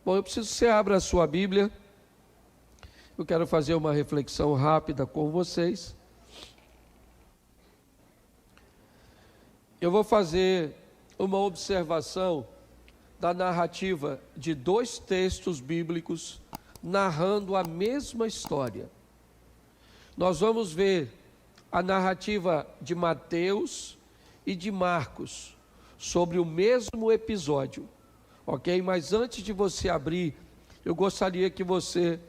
Bom, eu preciso que você abra a sua Bíblia. Eu quero fazer uma reflexão rápida com vocês. Eu vou fazer uma observação da narrativa de dois textos bíblicos narrando a mesma história. Nós vamos ver a narrativa de Mateus e de Marcos sobre o mesmo episódio, ok? Mas antes de você abrir, eu gostaria que você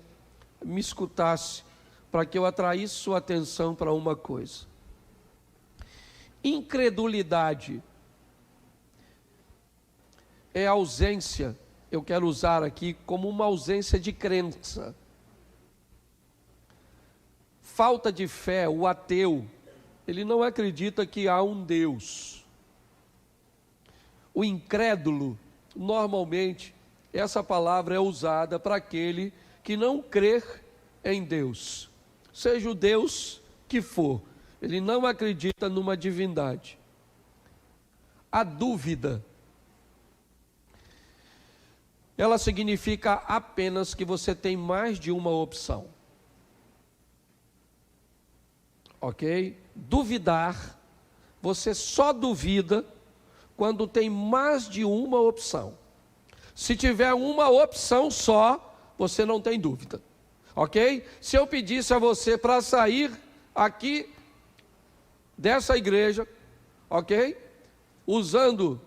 me escutasse para que eu atraísse sua atenção para uma coisa. Incredulidade é ausência, eu quero usar aqui como uma ausência de crença. Falta de fé, o ateu, ele não acredita que há um Deus. O incrédulo, normalmente, essa palavra é usada para aquele que não crê em Deus, seja o Deus que for, ele não acredita numa divindade. A dúvida, ela significa apenas que você tem mais de uma opção. Ok? Duvidar, você só duvida quando tem mais de uma opção. Se tiver uma opção só, você não tem dúvida. Ok? Se eu pedisse a você para sair aqui dessa igreja, ok? Usando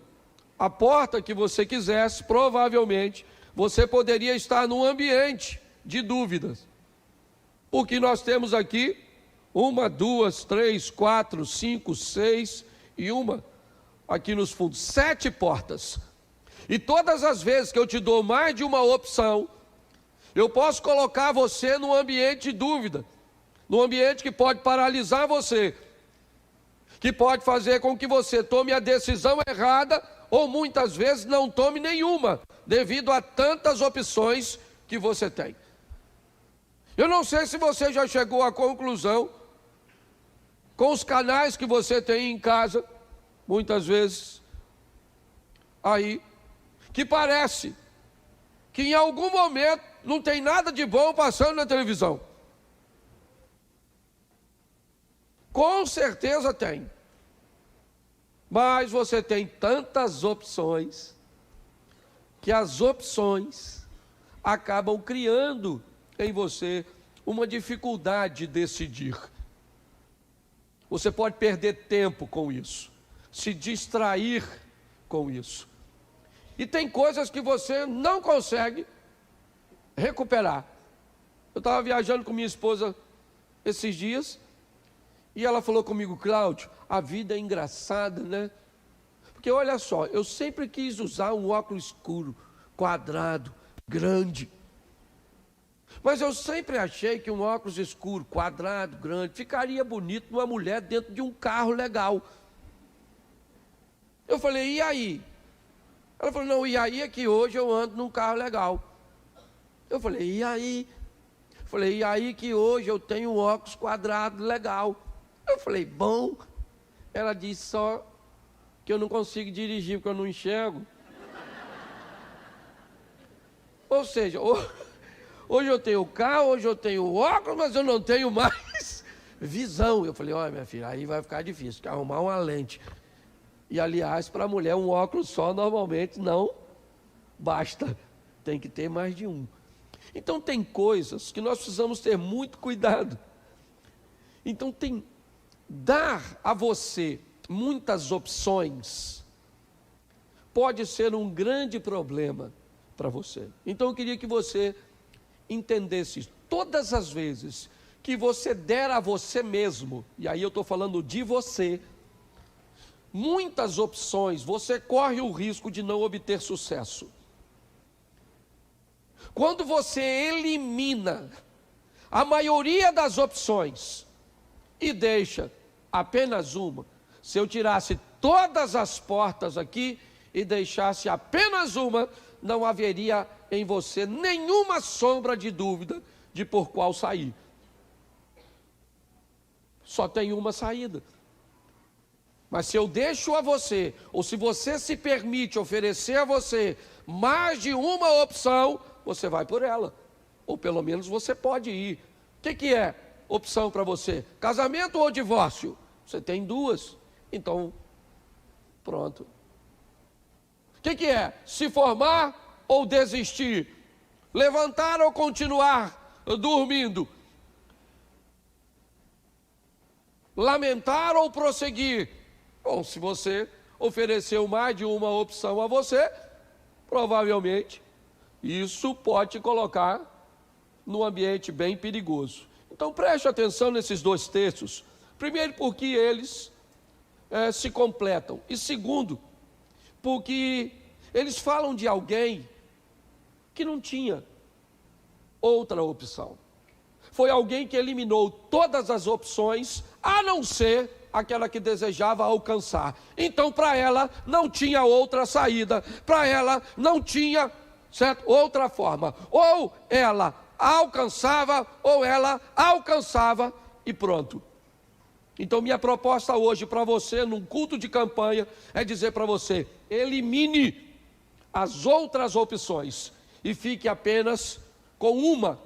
a porta que você quisesse, provavelmente você poderia estar num ambiente de dúvidas. Porque nós temos aqui 1, 2, 3, 4, 5, 6 e uma aqui nos fundos, 7 portas. E todas as vezes que eu te dou mais de uma opção, eu posso colocar você num ambiente de dúvida, num ambiente que pode paralisar você, que pode fazer com que você tome a decisão errada, ou muitas vezes não tome nenhuma, devido a tantas opções que você tem. Eu não sei se você já chegou à conclusão, com os canais que você tem em casa, muitas vezes, aí, que parece que em algum momento não tem nada de bom passando na televisão. Com certeza tem. Mas você tem tantas opções, que as opções acabam criando em você uma dificuldade de decidir. Você pode perder tempo com isso, se distrair com isso. E tem coisas que você não consegue recuperar. Eu estava viajando com minha esposa esses dias, e ela falou comigo: Cláudio, a vida é engraçada, né? Porque olha só, eu sempre quis usar um óculos escuro, quadrado, grande. Mas eu sempre achei que um óculos escuro, quadrado, grande, ficaria bonito numa mulher dentro de um carro legal. Eu falei: e aí? Ela falou: não, e aí é que hoje eu ando num carro legal. Eu falei: e aí? Eu falei: e aí que hoje eu tenho um óculos quadrado legal. Eu falei: bom. Ela disse: só que eu não consigo dirigir porque eu não enxergo. Ou seja, hoje eu tenho carro, hoje eu tenho óculos, mas eu não tenho mais visão. Eu falei: olha, minha filha, aí vai ficar difícil, arrumar uma lente. E aliás, para a mulher um óculos só normalmente não basta, tem que ter mais de um. Então tem coisas que nós precisamos ter muito cuidado. Então dar a você muitas opções pode ser um grande problema para você. Então eu queria que você entendesse isso. Todas as vezes que você der a você mesmo, e aí eu estou falando de você, muitas opções, você corre o risco de não obter sucesso. Quando você elimina a maioria das opções e deixa apenas uma, se eu tirasse todas as portas aqui e deixasse apenas uma, não haveria em você nenhuma sombra de dúvida de por qual sair. Só tem uma saída. Mas se eu deixo a você, ou se você se permite oferecer a você mais de uma opção, você vai por ela. Ou pelo menos você pode ir. O que é opção para você? Casamento ou divórcio? Você tem duas. Então, pronto. O que é? Se formar ou desistir? Levantar ou continuar dormindo? Lamentar ou prosseguir? Bom, se você ofereceu mais de uma opção a você, provavelmente isso pode te colocar num ambiente bem perigoso. Então preste atenção nesses dois textos. Primeiro, porque eles se completam. E segundo, porque eles falam de alguém que não tinha outra opção. Foi alguém que eliminou todas as opções, a não ser aquela que desejava alcançar. Então, para ela, não tinha outra saída. Para ela, não tinha, certo, outra forma. Ou ela alcançava, ou ela alcançava e pronto. Então, minha proposta hoje para você, num culto de campanha, é dizer para você: elimine as outras opções e fique apenas com uma,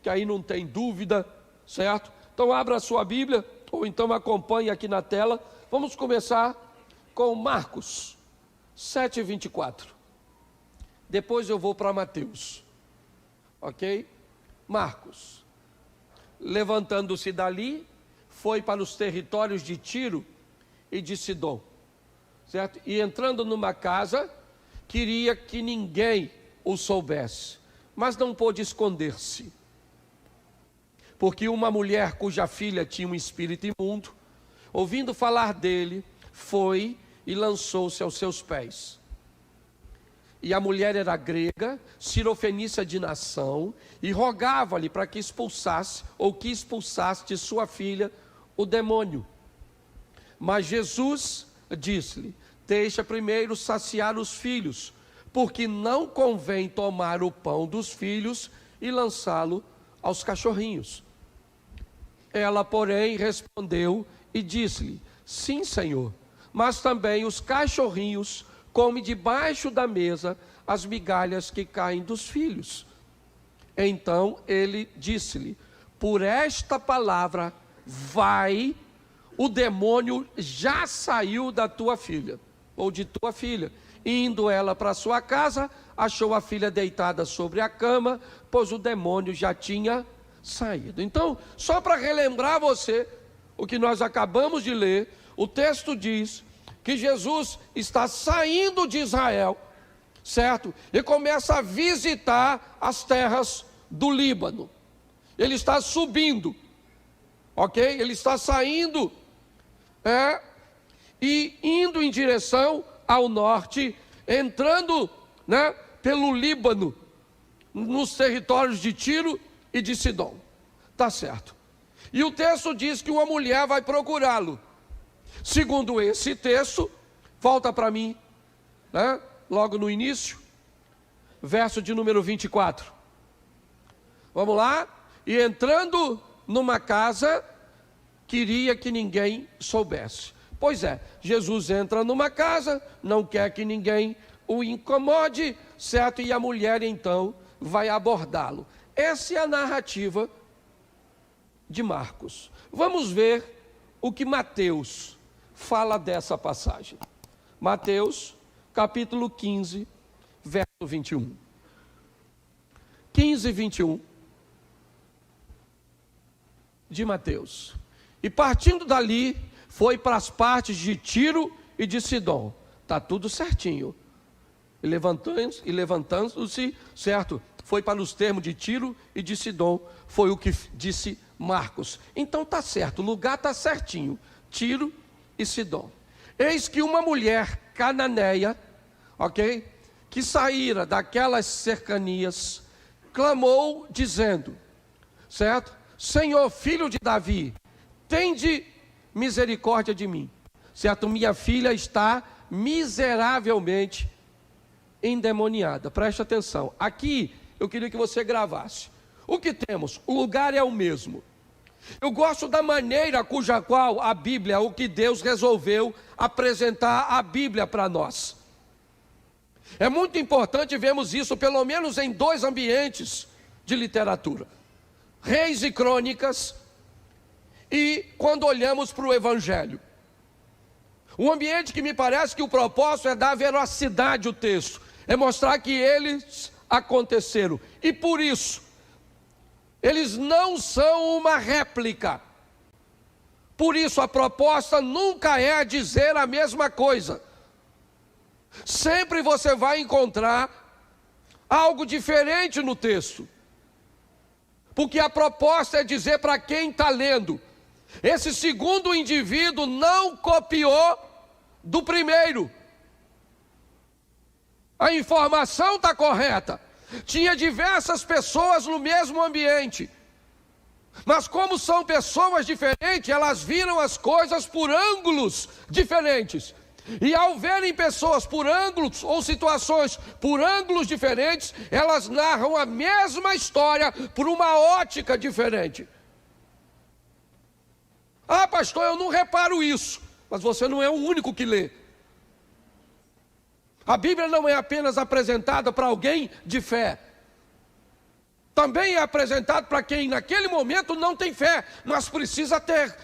que aí não tem dúvida, certo? Então, abra a sua Bíblia, ou então acompanhe aqui na tela. Vamos começar com Marcos 7:24. Depois eu vou para Mateus. Ok? Marcos. Levantando-se dali, foi para os territórios de Tiro e de Sidom. Certo? E entrando numa casa, queria que ninguém o soubesse, mas não pôde esconder-se. Porque uma mulher cuja filha tinha um espírito imundo, ouvindo falar dele, foi e lançou-se aos seus pés. E a mulher era grega, cirofenícia de nação, e rogava-lhe para que expulsasse, ou que expulsasse de sua filha o demônio. Mas Jesus disse-lhe: deixa primeiro saciar os filhos, porque não convém tomar o pão dos filhos e lançá-lo aos cachorrinhos. Ela, porém, respondeu e disse-lhe: sim, Senhor, mas também os cachorrinhos comem debaixo da mesa as migalhas que caem dos filhos. Então ele disse-lhe: por esta palavra, vai, o demônio já saiu da tua filha, ou de tua filha. Indo ela para sua casa, achou a filha deitada sobre a cama, pois o demônio já tinha saído. Então, só para relembrar você o que nós acabamos de ler, o texto diz que Jesus está saindo de Israel, certo? E começa a visitar as terras do Líbano. Ele está subindo, ok? Ele está saindo e indo em direção ao norte, entrando, pelo Líbano, nos territórios de Tiro e de Sidom. Tá certo. E o texto diz que uma mulher vai procurá-lo. Segundo esse texto, volta para mim, logo no início, verso de número 24. Vamos lá. E entrando numa casa, queria que ninguém soubesse. Pois é, Jesus entra numa casa, não quer que ninguém o incomode, certo? E a mulher então vai abordá-lo. Essa é a narrativa de Marcos. Vamos ver o que Mateus fala dessa passagem. Mateus, capítulo 15, verso 21. 15, 21 de Mateus. E partindo dali, foi para as partes de Tiro e de Sidom. Está tudo certinho. E levantando-se, certo? Foi para os termos de Tiro e de Sidom. Foi o que disse Marcos. Então está certo, o lugar está certinho. Tiro e Sidom. Eis que uma mulher cananeia, ok? Que saíra daquelas cercanias, clamou dizendo, certo? Senhor, filho de Davi, tende misericórdia de mim, certo? Minha filha está miseravelmente endemoniada. Preste atenção, aqui eu queria que você gravasse. O que temos? O lugar é o mesmo, Eu gosto da maneira cuja qual a Bíblia, o que Deus resolveu apresentar a Bíblia para nós. É muito importante vermos isso, pelo menos em dois ambientes de literatura: Reis e Crônicas, e quando olhamos para o Evangelho. Um ambiente que me parece que o propósito é dar veracidade ao texto, é mostrar que eles aconteceram, e por isso eles não são uma réplica. Por isso a proposta nunca é dizer a mesma coisa. Sempre você vai encontrar algo diferente no texto, porque a proposta é dizer para quem está lendo: esse segundo indivíduo não copiou do primeiro. A informação está correta. Tinha diversas pessoas no mesmo ambiente, mas como são pessoas diferentes, elas viram as coisas por ângulos diferentes. E ao verem pessoas por ângulos, ou situações por ângulos diferentes, elas narram a mesma história por uma ótica diferente. Ah, pastor, eu não reparo isso. Mas você não é o único que lê. A Bíblia não é apenas apresentada para alguém de fé. Também é apresentado para quem naquele momento não tem fé, mas precisa ter.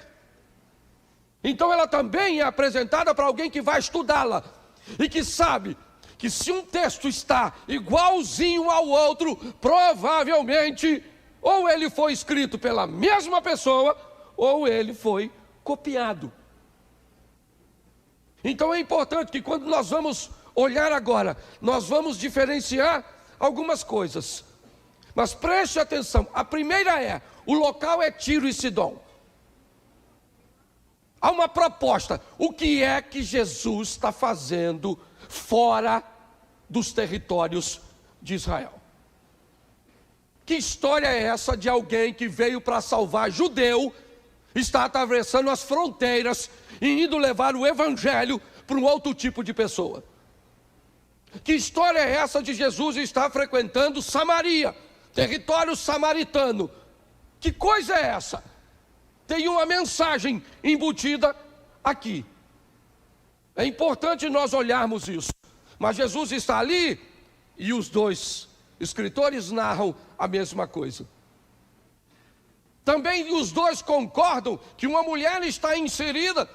Então ela também é apresentada para alguém que vai estudá-la e que sabe que se um texto está igualzinho ao outro, provavelmente ou ele foi escrito pela mesma pessoa ou ele foi copiado. Então é importante que quando nós vamos olhar agora, nós vamos diferenciar algumas coisas. Mas preste atenção, a primeira é, o local é Tiro e Sidom. Há uma proposta, o que é que Jesus está fazendo fora dos territórios de Israel? Que história é essa de alguém que veio para salvar judeu, está atravessando as fronteiras e indo levar o evangelho para um outro tipo de pessoa? Que história é essa de Jesus estar frequentando Samaria, território samaritano? Que coisa é essa? Tem uma mensagem embutida aqui. É importante nós olharmos isso. Mas Jesus está ali e os dois escritores narram a mesma coisa. Também os dois concordam que uma mulher está inserida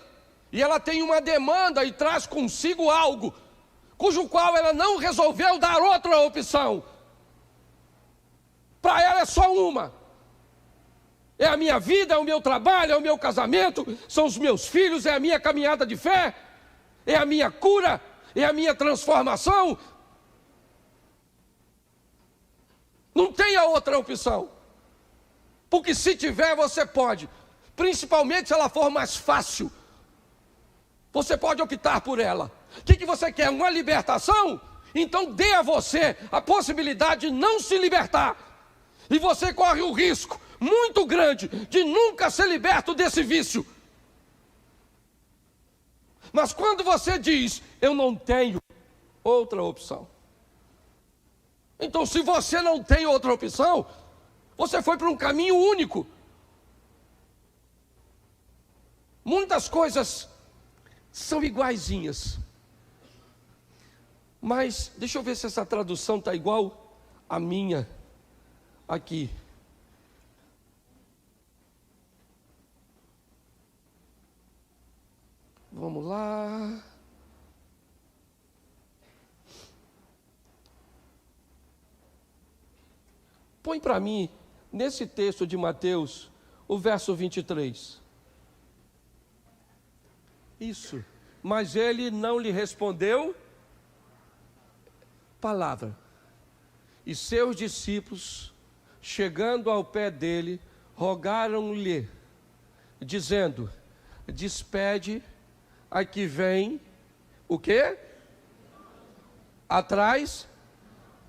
e ela tem uma demanda e traz consigo algo, cujo qual ela não resolveu dar outra opção. Para ela é só uma. É a minha vida, é o meu trabalho, é o meu casamento, são os meus filhos, é a minha caminhada de fé, é a minha cura, é a minha transformação. Não tem a outra opção. Porque se tiver, você pode. Principalmente se ela for mais fácil. Você pode optar por ela. O que você quer? Uma libertação? Então dê a você a possibilidade de não se libertar. E você corre o risco muito grande de nunca ser liberto desse vício. Mas quando você diz, eu não tenho outra opção. Então se você não tem outra opção, você foi para um caminho único. Muitas coisas são iguaizinhas. Mas deixa eu ver se essa tradução está igual à minha aqui. Vamos lá. Põe para mim, nesse texto de Mateus, o verso 23. Isso. Mas ele não lhe respondeu palavra. E seus discípulos, chegando ao pé dele, rogaram-lhe, dizendo: despede a que vem, o quê? Atrás.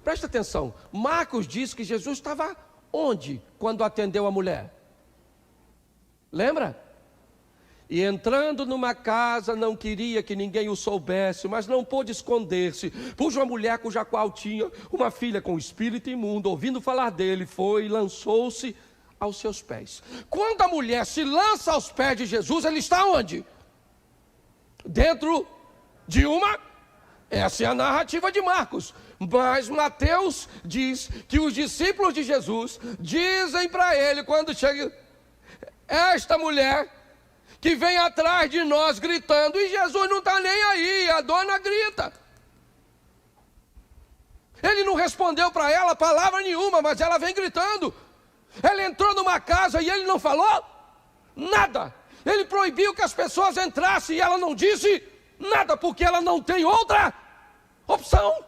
Presta atenção, Marcos diz que Jesus estava onde quando atendeu a mulher? Lembra? E entrando numa casa, não queria que ninguém o soubesse, mas não pôde esconder-se, pois uma mulher cuja qual tinha uma filha com espírito imundo, ouvindo falar dele, foi e lançou-se aos seus pés. Quando a mulher se lança aos pés de Jesus, ele está onde? Dentro de uma... Essa é a narrativa de Marcos. Mas Mateus diz que os discípulos de Jesus dizem para ele, quando chega, esta mulher que vem atrás de nós gritando, e Jesus não está nem aí, a dona grita. Ele não respondeu para ela palavra nenhuma, mas ela vem gritando. Ela entrou numa casa e ele não falou nada. Ele proibiu que as pessoas entrassem e ela não disse nada, porque ela não tem outra opção.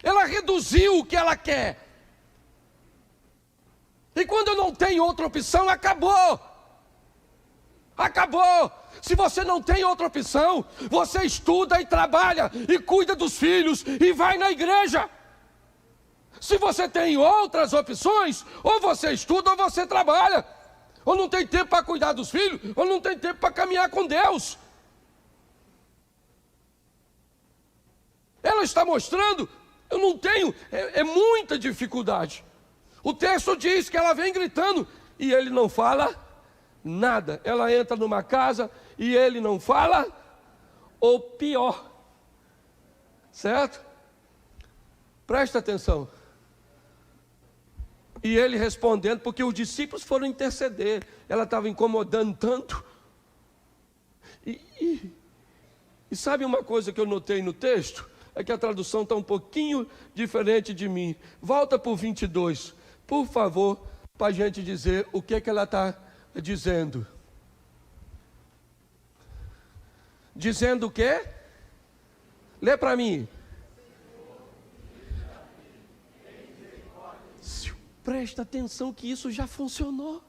Ela reduziu o que ela quer. E quando não tem outra opção, acabou. Acabou. Se você não tem outra opção, você estuda e trabalha, e cuida dos filhos, e vai na igreja. Se você tem outras opções, ou você estuda ou você trabalha. Ou não tem tempo para cuidar dos filhos, ou não tem tempo para caminhar com Deus. Ela está mostrando, eu não tenho, é muita dificuldade. O texto diz que ela vem gritando e ele não fala nada. Ela entra numa casa e ele não fala, ou pior, certo? Presta atenção. E ele respondendo, porque os discípulos foram interceder, ela estava incomodando tanto. E sabe uma coisa que eu notei no texto? É que a tradução está um pouquinho diferente de mim. Volta para o 22, por favor, para a gente dizer o que ela está dizendo. Dizendo o quê? Lê para mim. Presta atenção que isso já funcionou.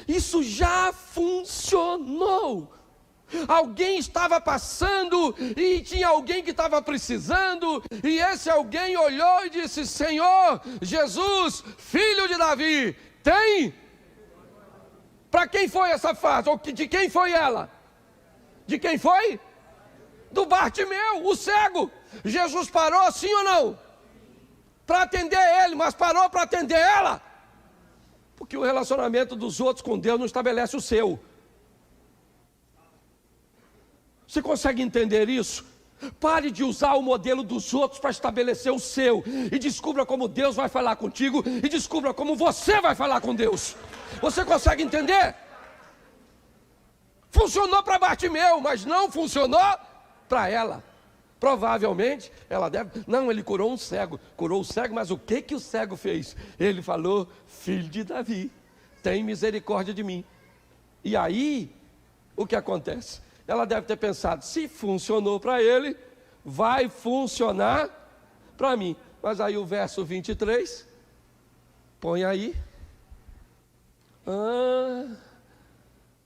Isso já funcionou. Alguém estava passando e tinha alguém que estava precisando, e esse alguém olhou e disse: Senhor Jesus, filho de Davi, tem? Para quem foi essa frase? Ou de quem foi ela? De quem foi? Do Bartimeu, o cego. Jesus parou, sim ou não? Para atender ele, mas parou para atender ela. Porque o relacionamento dos outros com Deus não estabelece o seu. Você consegue entender isso? Pare de usar o modelo dos outros para estabelecer o seu. E descubra como Deus vai falar contigo. E descubra como você vai falar com Deus. Você consegue entender? Funcionou para Bartimeu, mas não funcionou para ela. Provavelmente, ela deve... Não, ele curou um cego. Curou o cego, mas o que o cego fez? Ele falou: filho de Davi, tem misericórdia de mim. E aí, o que acontece? Ela deve ter pensado: se funcionou para ele, vai funcionar para mim. Mas aí o verso 23, põe aí.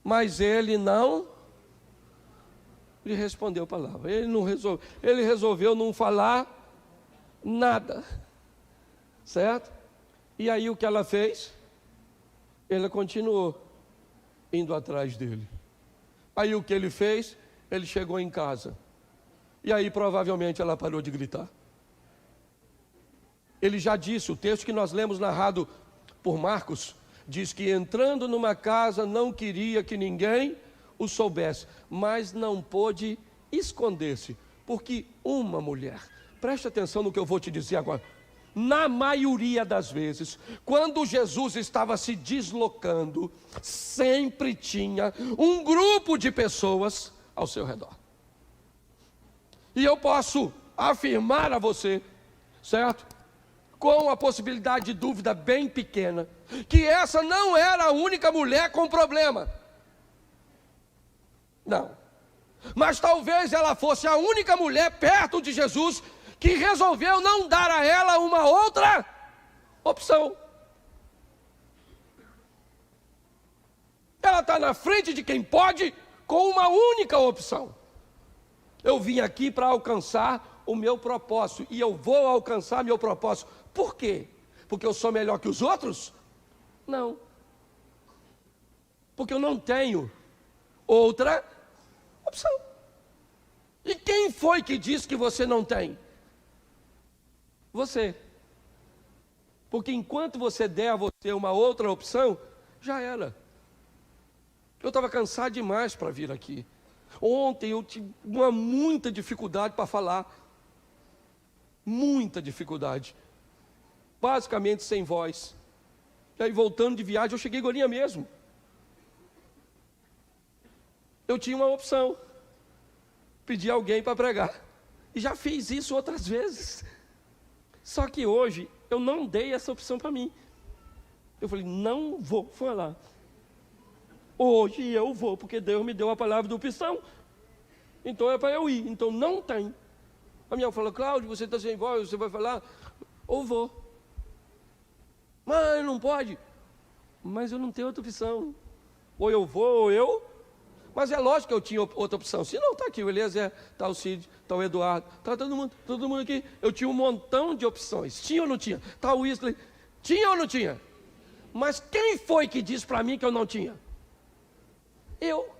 Mas ele não lhe respondeu a palavra. Ele resolveu não falar nada. Certo? E aí o que ela fez? Ela continuou indo atrás dele. Aí o que ele fez? Ele chegou em casa. E aí provavelmente ela parou de gritar. Ele já disse, o texto que nós lemos narrado por Marcos, diz que entrando numa casa não queria que ninguém o soubesse, mas não pôde esconder-se, porque uma mulher, preste atenção no que eu vou te dizer agora, na maioria das vezes, quando Jesus estava se deslocando, sempre tinha um grupo de pessoas ao seu redor. E eu posso afirmar a você, certo? Com a possibilidade de dúvida bem pequena, que essa não era a única mulher com problema. Não. Mas talvez ela fosse a única mulher perto de Jesus que resolveu não dar a ela uma outra opção. Ela está na frente de quem pode com uma única opção. Eu vim aqui para alcançar o meu propósito, e eu vou alcançar meu propósito. Por quê? Porque eu sou melhor que os outros? Não. Porque eu não tenho outra opção. E quem foi que disse que você não tem? Você. Porque enquanto você der a você uma outra opção, já era. Eu estava cansado demais para vir aqui. Ontem eu tive muita dificuldade para falar. Muita dificuldade. Basicamente sem voz. E aí voltando de viagem, eu cheguei agora mesmo. Eu tinha uma opção. Pedir alguém para pregar. E já fiz isso outras vezes. Só que hoje eu não dei essa opção para mim. Eu falei, não vou falar. Hoje eu vou, porque Deus me deu a palavra de opção. Então é para eu ir. Então não tem. A minha falou, Cláudio, você está sem voz, você vai falar? Ou vou. Mas não pode. Mas eu não tenho outra opção. Ou eu vou, ou eu. Mas é lógico que eu tinha outra opção. Se não, está aqui o Eliezer, está o Cid, está o Eduardo, está todo mundo aqui. Eu tinha um montão de opções. Tinha ou não tinha? Está o Wesley. Tinha ou não tinha? Mas quem foi que disse para mim que eu não tinha? Eu.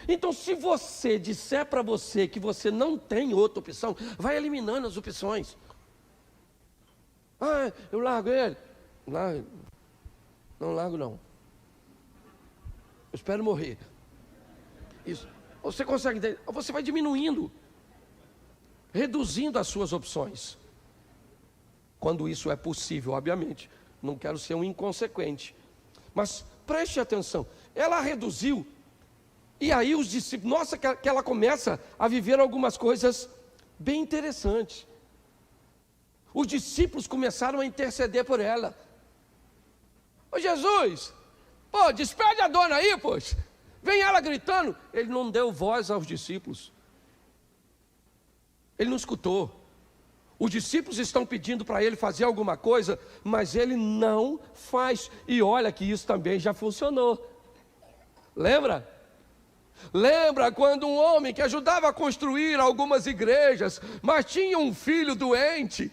Então, se você disser para você que você não tem outra opção, vai eliminando as opções. Ah, eu largo ele. Não largo não. Eu espero morrer. Isso. Você consegue entender? Você vai diminuindo, reduzindo as suas opções. Quando isso é possível, obviamente. Não quero ser um inconsequente. Mas preste atenção. Ela reduziu. E aí os discípulos, nossa, que ela começa a viver algumas coisas bem interessantes. Os discípulos começaram a interceder por ela. Ô Jesus, pô, despede a dona aí, pois. Vem ela gritando. Ele não deu voz aos discípulos. Ele não escutou. Os discípulos estão pedindo para ele fazer alguma coisa, mas ele não faz. E olha que isso também já funcionou. Lembra? Lembra quando um homem que ajudava a construir algumas igrejas, mas tinha um filho doente?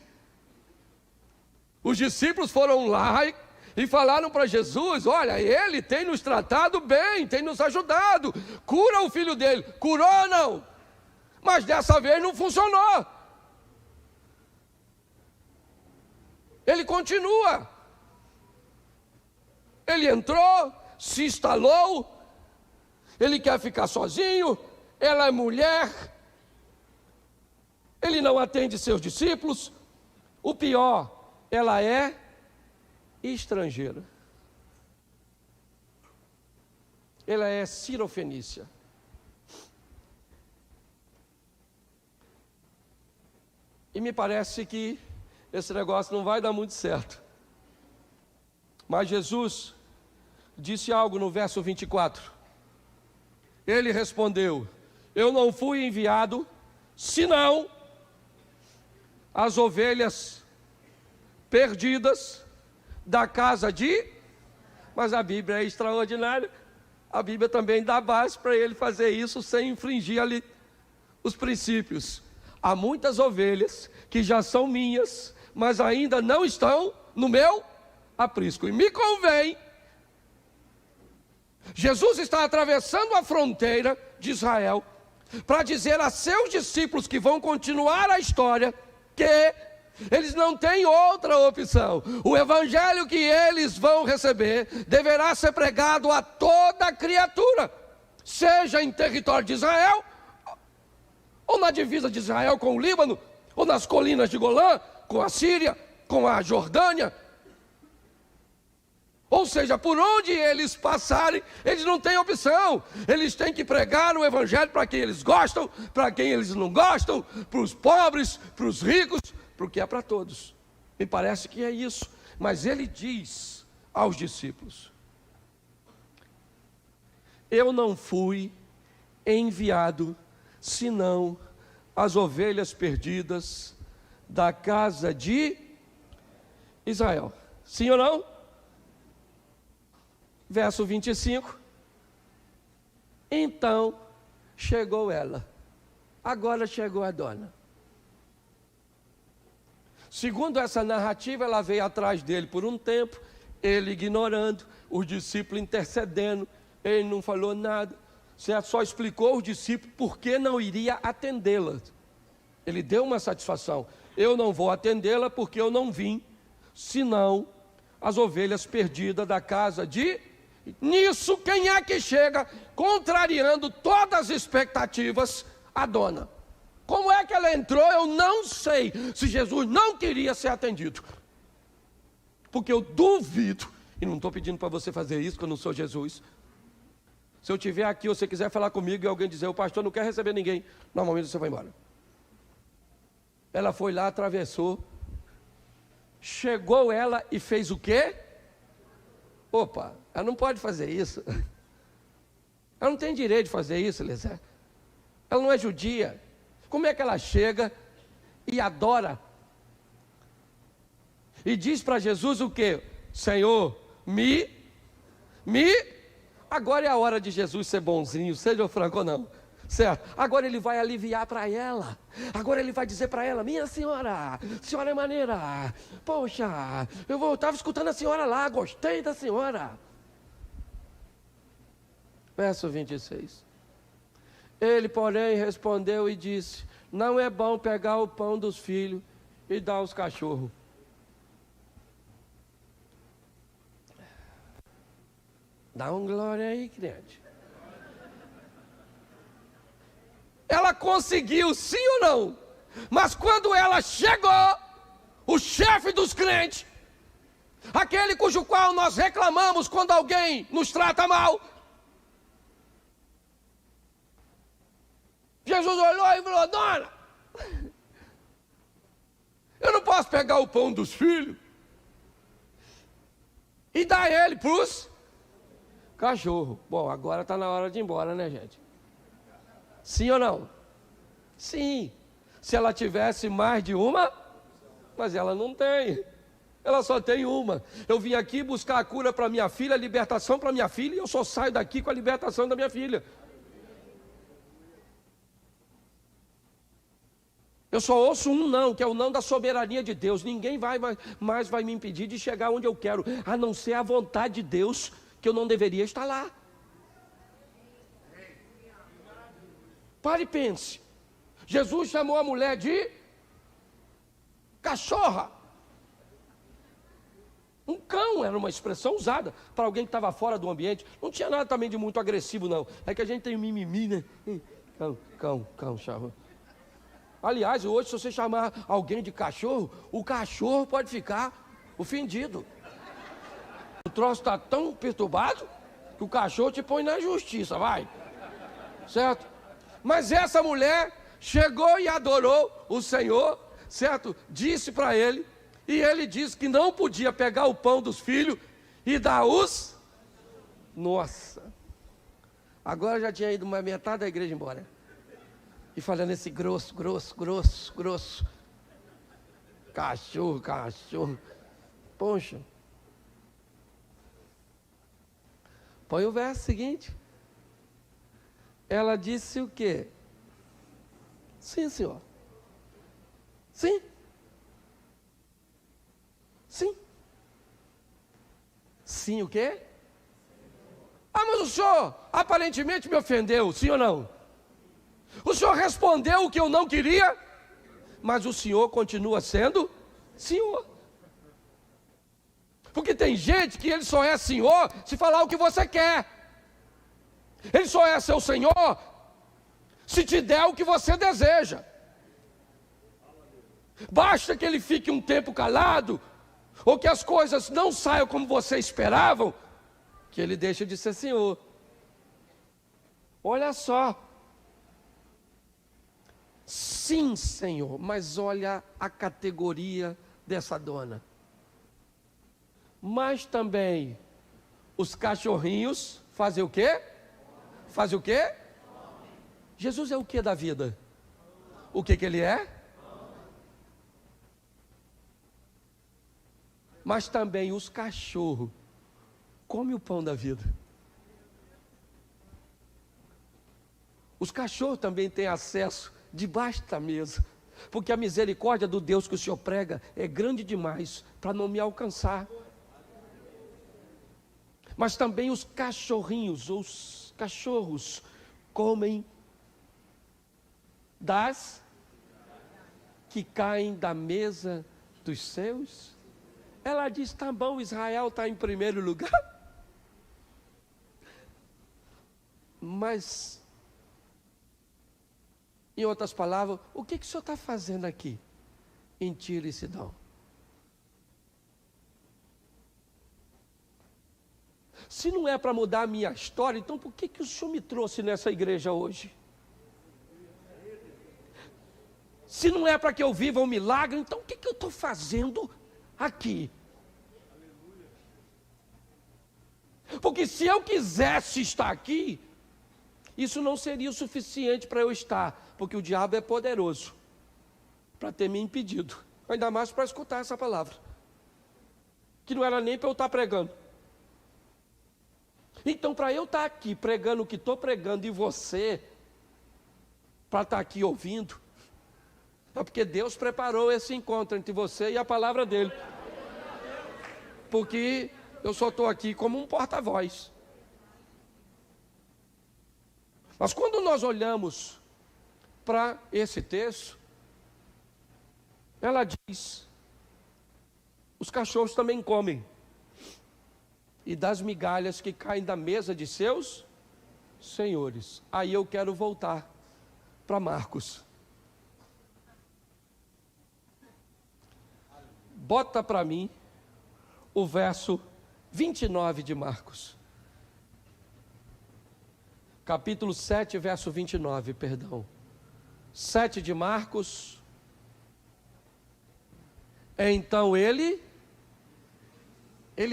Os discípulos foram lá e falaram para Jesus, olha, ele tem nos tratado bem, tem nos ajudado, cura o filho dele. Curou ou não? Mas dessa vez não funcionou. Ele continua. Ele entrou, se instalou, ele quer ficar sozinho, ela é mulher, ele não atende seus discípulos. O pior, ela é estrangeira. Ela é cirofenícia. E me parece que esse negócio não vai dar muito certo. Mas Jesus disse algo no verso 24. Ele respondeu, eu não fui enviado, senão as ovelhas perdidas da casa de... Mas a Bíblia é extraordinária. A Bíblia também dá base para ele fazer isso sem infringir ali os princípios. Há muitas ovelhas que já são minhas, mas ainda não estão no meu aprisco. E me convém. Jesus está atravessando a fronteira de Israel para dizer a seus discípulos que vão continuar a história que eles não têm outra opção. O evangelho que eles vão receber deverá ser pregado a toda criatura, seja em território de Israel, ou na divisa de Israel com o Líbano, ou nas colinas de Golã, com a Síria, com a Jordânia. Ou seja, por onde eles passarem, eles não têm opção. Eles têm que pregar o evangelho para quem eles gostam, para quem eles não gostam, para os pobres, para os ricos, porque é para todos. Me parece que é isso. Mas ele diz aos discípulos, eu não fui enviado, senão as ovelhas perdidas da casa de Israel. Sim ou não? Verso 25. Então chegou ela. Agora chegou a dona. Segundo essa narrativa, ela veio atrás dele por um tempo, ele ignorando, os discípulos intercedendo, ele não falou nada, certo? Só explicou aos discípulos por que não iria atendê-la. Ele deu uma satisfação. Eu não vou atendê-la porque eu não vim senão as ovelhas perdidas da casa de... Nisso, quem é que chega contrariando todas as expectativas? A dona. Como é que ela entrou? Eu não sei. Se Jesus não queria ser atendido. Porque eu duvido, e não estou pedindo para você fazer isso, porque eu não sou Jesus. Se eu estiver aqui, ou você quiser falar comigo e alguém dizer, o pastor não quer receber ninguém, normalmente você vai embora. Ela foi lá, atravessou, chegou ela e fez o quê? Opa, ela não pode fazer isso. Ela não tem direito de fazer isso, Eliezer. Ela não é judia. Como é que ela chega e adora? E diz para Jesus o quê? Senhor, agora é a hora de Jesus ser bonzinho, seja franco ou não. Certo? Agora ele vai aliviar para ela. Agora ele vai dizer para ela, minha senhora, senhora é maneira. Poxa, eu estava escutando a senhora lá, gostei da senhora. Verso 26. Ele, porém, respondeu e disse, não é bom pegar o pão dos filhos e dar aos cachorros. Dá um glória aí, crente. Ela conseguiu, sim ou não? Mas quando ela chegou, o chefe dos crentes, aquele cujo qual nós reclamamos quando alguém nos trata mal, Jesus olhou e falou, dona, eu não posso pegar o pão dos filhos e dar ele para os cachorros. Bom, agora está na hora de ir embora, né, gente? Sim ou não? Sim. Se ela tivesse mais de uma, mas ela não tem. Ela só tem uma. Eu vim aqui buscar a cura para minha filha, a libertação para minha filha, e eu só saio daqui com a libertação da minha filha. Eu só ouço um não, que é o não da soberania de Deus. Ninguém mais vai me impedir de chegar onde eu quero, a não ser a vontade de Deus, que eu não deveria estar lá. Pare e pense. Jesus chamou a mulher de cachorra. Um cão era uma expressão usada para alguém que estava fora do ambiente. Não tinha nada também de muito agressivo, não. É que a gente tem mimimi, né? Cão, chama. Aliás, hoje, se você chamar alguém de cachorro, o cachorro pode ficar ofendido. O troço está tão perturbado que o cachorro te põe na justiça, vai. Certo? Mas essa mulher chegou e adorou o Senhor, certo? Disse para ele, e ele disse que não podia pegar o pão dos filhos e dar os... Nossa! Agora já tinha ido uma metade da igreja embora. E falando esse grosso. Cachorro. Poxa. Põe o verso seguinte. Ela disse o quê? Sim, senhor. Sim. Sim, o quê? Ah, mas o senhor aparentemente me ofendeu, sim ou não? O senhor respondeu o que eu não queria, mas o senhor continua sendo senhor. Porque tem gente que ele só é senhor se falar o que você quer. Ele só é seu senhor se te der o que você deseja. Basta que ele fique um tempo calado, ou que as coisas não saiam como você esperavam, que ele deixa de ser senhor. Olha só. Sim, Senhor, mas olha a categoria dessa dona. Mas também os cachorrinhos fazem o quê? Fazem o quê? Jesus é o que da vida? O que ele é? Mas também os cachorros comem o pão da vida. Os cachorros também têm acesso debaixo da mesa, porque a misericórdia do Deus que o Senhor prega é grande demais para não me alcançar. Mas também os cachorrinhos, os cachorros comem das que caem da mesa dos seus Ela diz: tá bom, Israel está em primeiro lugar. Mas, em outras palavras, o que o senhor está fazendo aqui em Tiro e Sidom? Se não é para mudar a minha história, então por que o senhor me trouxe nessa igreja hoje? Se não é para que eu viva um milagre, então o que eu estou fazendo aqui? Porque se eu quisesse estar aqui, isso não seria o suficiente para eu estar, porque o diabo é poderoso para ter me impedido, ainda mais para escutar essa palavra, que não era nem para eu estar pregando. Então, para eu estar aqui pregando o que estou pregando e você, para estar aqui ouvindo, é porque Deus preparou esse encontro entre você e a palavra dele. Porque eu só estou aqui como um porta-voz. Mas quando nós olhamos para esse texto, ela diz: os cachorros também comem, e das migalhas que caem da mesa de seus senhores. Aí eu quero voltar para Marcos. Bota para mim o verso 29 de Marcos. Capítulo 7, verso 29, perdão. 7 de Marcos. Então ele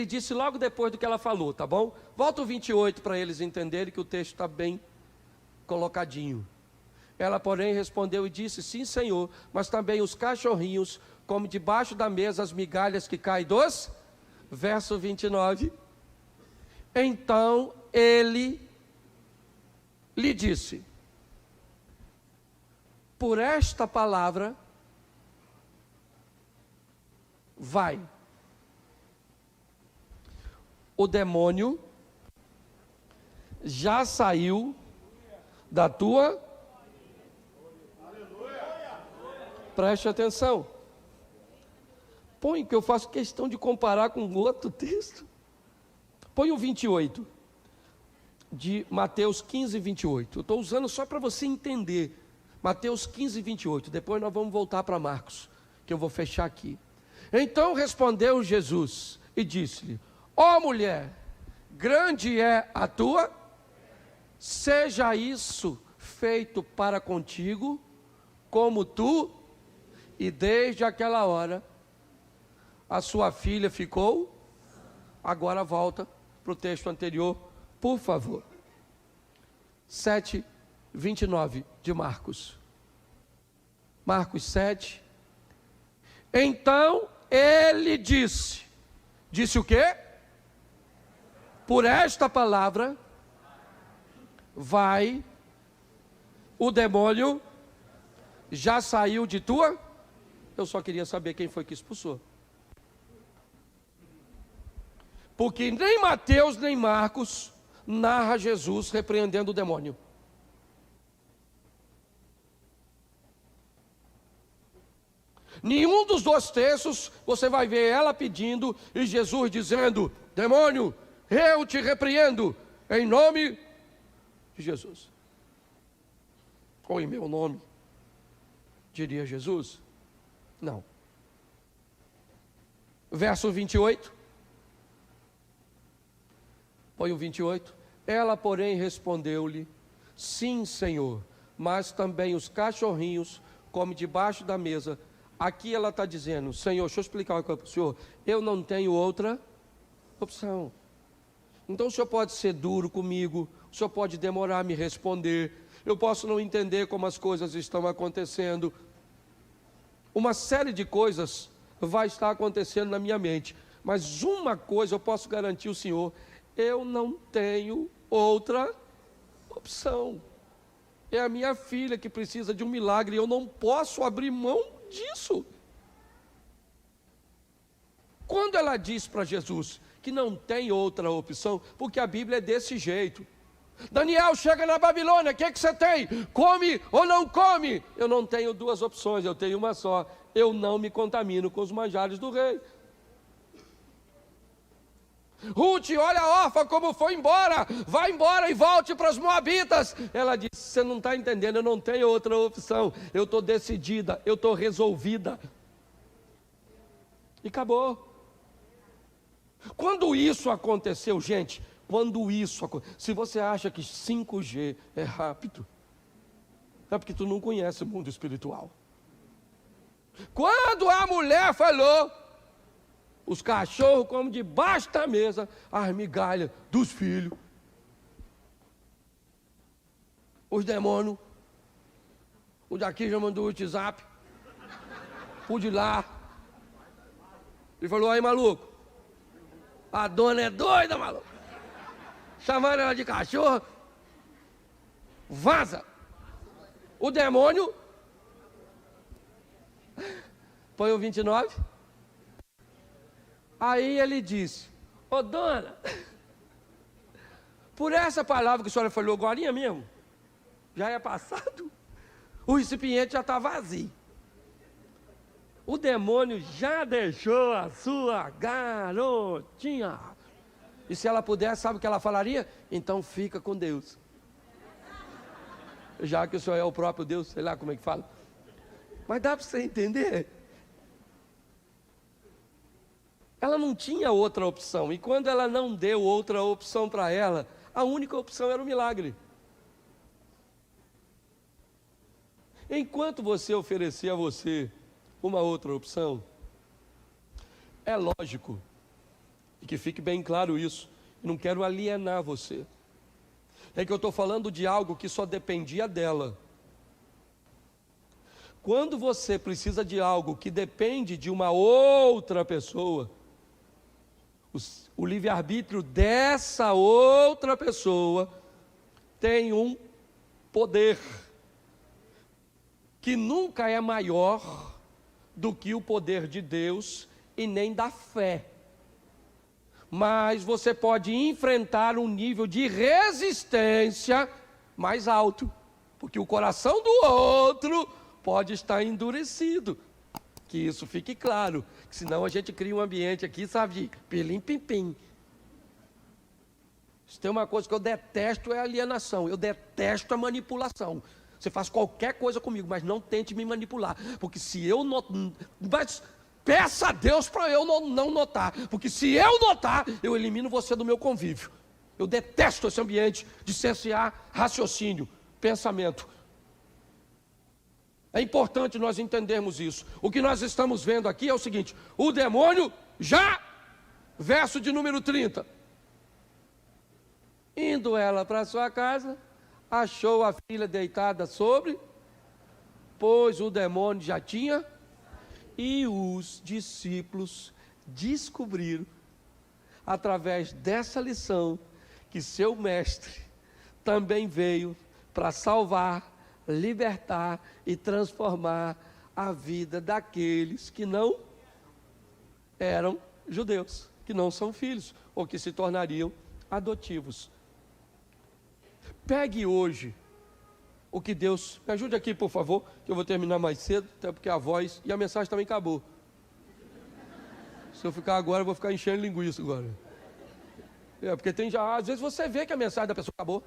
disse logo depois do que ela falou, tá bom? Volta o 28 para eles entenderem que o texto está bem colocadinho. Ela, porém, respondeu e disse: sim, Senhor, mas também os cachorrinhos comem debaixo da mesa as migalhas que caem dos... Verso 29. Então ele lhe disse: por esta palavra, vai. O demônio já saiu da tua... Preste atenção. Põe, que eu faço questão de comparar com outro texto. Põe o 28, de Mateus 15, 28. Eu estou usando só para você entender. Mateus 15, 28. Depois nós vamos voltar para Marcos, que eu vou fechar aqui. Então respondeu Jesus e disse-lhe: ó mulher, grande é a tua, seja isso feito para contigo, como tu, e desde aquela hora a sua filha ficou. Agora volta para o texto anterior, por favor. 7, 29 de Marcos. Marcos 7. Então ele disse o quê? Por esta palavra, vai, o demônio já saiu de tua... Eu só queria saber quem foi que expulsou. Porque nem Mateus nem Marcos narra Jesus repreendendo o demônio. Nenhum dos dois textos você vai ver ela pedindo e Jesus dizendo: demônio, eu te repreendo em nome de Jesus. Ou em meu nome, diria Jesus. Não. Verso 28. Põe o 28. Ela, porém, respondeu-lhe: sim, Senhor, mas também os cachorrinhos comem debaixo da mesa. Aqui ela está dizendo: Senhor, deixa eu explicar uma coisa para o senhor. Eu não tenho outra opção. Então o senhor pode ser duro comigo, o senhor pode demorar a me responder, eu posso não entender como as coisas estão acontecendo. Uma série de coisas vai estar acontecendo na minha mente, mas uma coisa eu posso garantir ao senhor: eu não tenho outra opção. É a minha filha que precisa de um milagre, e eu não posso abrir mão disso. Quando ela diz para Jesus que não tem outra opção, porque a Bíblia é desse jeito. Daniel, chega na Babilônia, o que você tem? Come ou não come? Eu não tenho duas opções, eu tenho uma só: eu não me contamino com os manjares do rei. Ruth, olha a órfã como foi embora, vai embora e volte para os moabitas. Ela disse, você não está entendendo, eu não tenho outra opção, eu estou decidida, eu estou resolvida. E acabou. Quando isso aconteceu, gente, se você acha que 5G é rápido, é porque tu não conhece o mundo espiritual. Quando a mulher falou, os cachorros comem debaixo da mesa as migalhas dos filhos. Os demônios, o daqui já mandou o WhatsApp, o de lá. Ele falou, aí maluco, a dona é doida, maluco. Chamaram ela de cachorro, vaza. O demônio, põe o 29. Aí ele disse, ô dona, por essa palavra que a senhora falou agora mesmo, já é passado, o recipiente já está vazio. O demônio já deixou a sua garotinha. E se ela pudesse, sabe o que ela falaria? Então fica com Deus. Já que o senhor é o próprio Deus, sei lá como é que fala. Mas dá para você entender? Ela não tinha outra opção. E quando ela não deu outra opção para ela, a única opção era o milagre. Enquanto você oferecer a você uma outra opção, é lógico, e que fique bem claro isso, eu não quero alienar você, é que eu estou falando de algo que só dependia dela. Quando você precisa de algo que depende de uma outra pessoa, o livre-arbítrio dessa outra pessoa tem um poder que nunca é maior do que o poder de Deus e nem da fé. Mas você pode enfrentar um nível de resistência mais alto, porque o coração do outro pode estar endurecido. Que isso fique claro, que senão a gente cria um ambiente aqui, sabe, de pilim-pim-pim. Se tem uma coisa que eu detesto é a alienação, eu detesto a manipulação. Você faz qualquer coisa comigo, mas não tente me manipular, porque se eu não... Mas peça a Deus para eu não notar, porque se eu notar, eu elimino você do meu convívio. Eu detesto esse ambiente de cercear raciocínio, pensamento. É importante nós entendermos isso. O que nós estamos vendo aqui é o seguinte: o demônio já, verso de número 30. Indo ela para sua casa, achou a filha deitada sobre, pois o demônio já tinha, e os discípulos descobriram, através dessa lição, que seu mestre também veio para salvar, libertar e transformar a vida daqueles que não eram judeus, que não são filhos, ou que se tornariam adotivos. Pegue hoje o que Deus... Me ajude aqui, por favor, que eu vou terminar mais cedo, até porque a voz e a mensagem também acabou. Se eu ficar agora, eu vou ficar enchendo linguiça agora. Porque tem já... Às vezes você vê que a mensagem da pessoa acabou.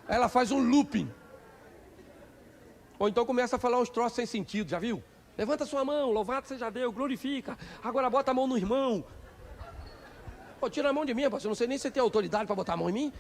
Ela faz um looping. Ou então começa a falar uns troços sem sentido, já viu? Levanta sua mão, louvado seja Deus, glorifica. Agora bota a mão no irmão. Pô, tira a mão de mim, pastor, eu não sei nem se tem autoridade para botar a mão em mim.